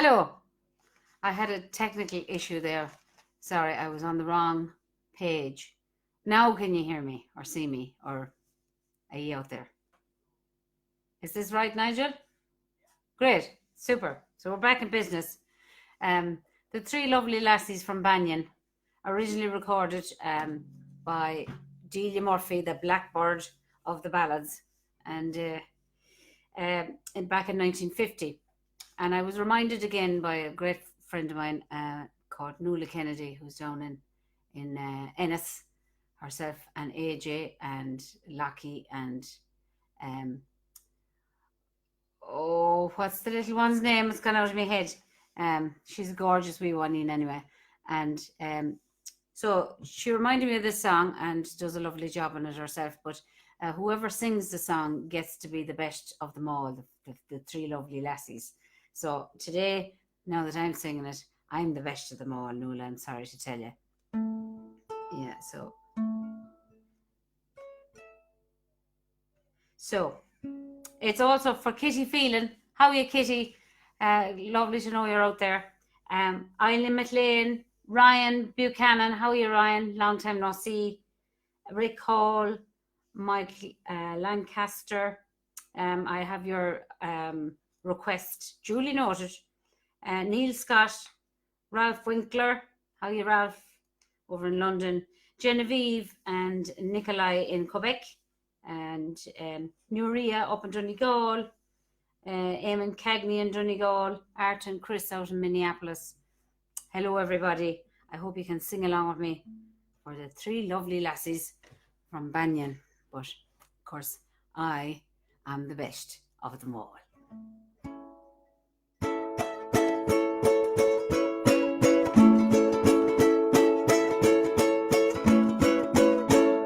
Hello. I had a technical issue there. Sorry, I was on the wrong page. Now can you hear me or see me, or are you out there? Is this right, Nigel? Great. Super. So we're back in business. The Three Lovely Lassies from Bannion, originally recorded by Delia Murphy, the blackbird of the ballads, and back in 1950. And I was reminded again by a great friend of mine called Nuala Kennedy, who's down in Ennis, herself, and AJ and Lockie and what's the little one's name? It's gone out of my head. She's a gorgeous wee one in anyway. And so she reminded me of this song and does a lovely job on it herself. But whoever sings the song gets to be the best of them all, the Three Lovely Lassies. So today, now that I'm singing it, I'm the best of them all, Nuala, I'm sorry to tell you. Yeah, so it's also for Kitty Phelan. How are you, Kitty? Lovely to know you're out there. Eileen McLean, Ryan Buchanan. How are you, Ryan? Long time no see. Rick Hall, Mike Lancaster. I have your request duly noted. Neil Scott, Ralph Winkler. How are you, Ralph? Over in London. Genevieve and Nikolai in Quebec. And Nuria up in Donegal. Eamon Cagney in Donegal. Art and Chris out in Minneapolis. Hello, everybody. I hope you can sing along with me for the Three Lovely Lassies from Bannion. But, of course, I am the best of them all.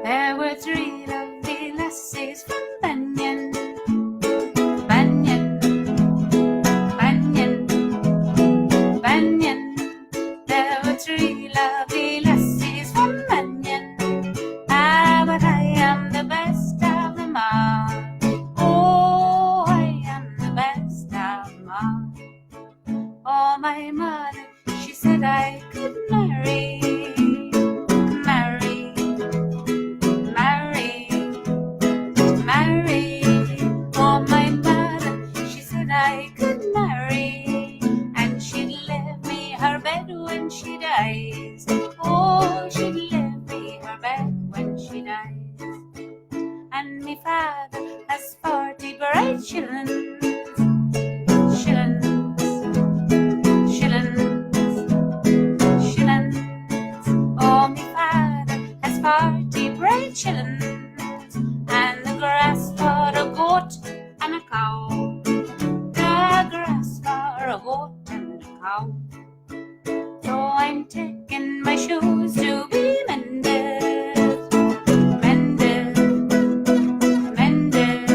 There were three lovely lassies from Bannion. Bannion, Bannion, Bannion. There were three lovely lassies from Bannion. Ah, but I am the best of them all. Oh, I am the best of them all. Oh, my mother, she said I could marry. Oh, my mother, she said I could marry, and she'd leave me her bed when she dies. Oh, she'd leave me her bed when she dies. And me father has 40 bright shillings. Oh, me father has 40 bright shillings, and the grass for a goat and a cow. The grass for a goat and a cow. So I'm taking my shoes to be mended. Mended, mended,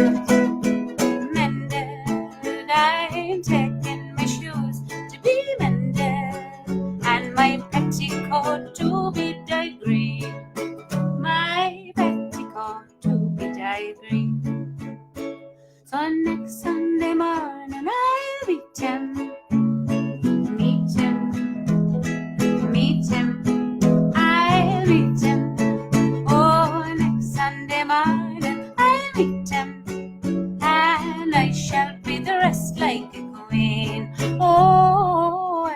mended. I'm taking my shoes to be mended, and my petticoat to be dyed green. My petticoat to be dyed green. So next Sunday morning I'll meet him. Meet him, meet him, I'll meet him. Oh, next Sunday morning I'll meet him, and I shall be dressed like a queen. Oh, I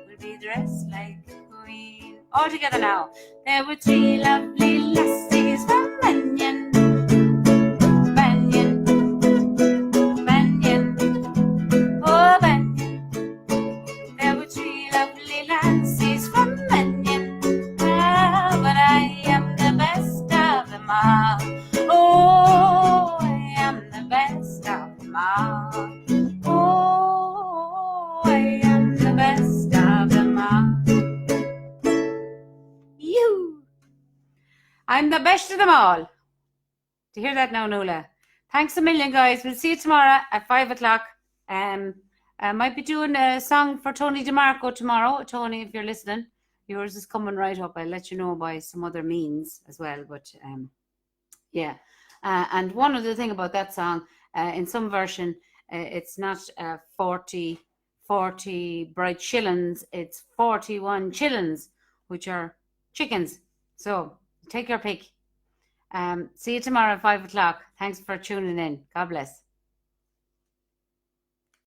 will be dressed like a queen. All together now. There were three lovely lassies from Bannion. Bannion, Bannion, oh Bannion. There were three lovely lassies from Bannion. Ah, but I am the best of them all. Oh, I am the best of them all. Oh, I am the best of them all. I'm the best of them all. Do you hear that now, Nuala? Thanks a million, guys. We'll see you tomorrow at 5 o'clock. I might be doing a song for Tony DeMarco tomorrow. Tony, if you're listening, yours is coming right up. I'll let you know by some other means as well. But yeah. And one other thing about that song, in some version, it's not 40 40 bright shillings, it's 41 chillins, which are chickens. So take your pick. See you tomorrow at 5 o'clock. Thanks for tuning in. God bless.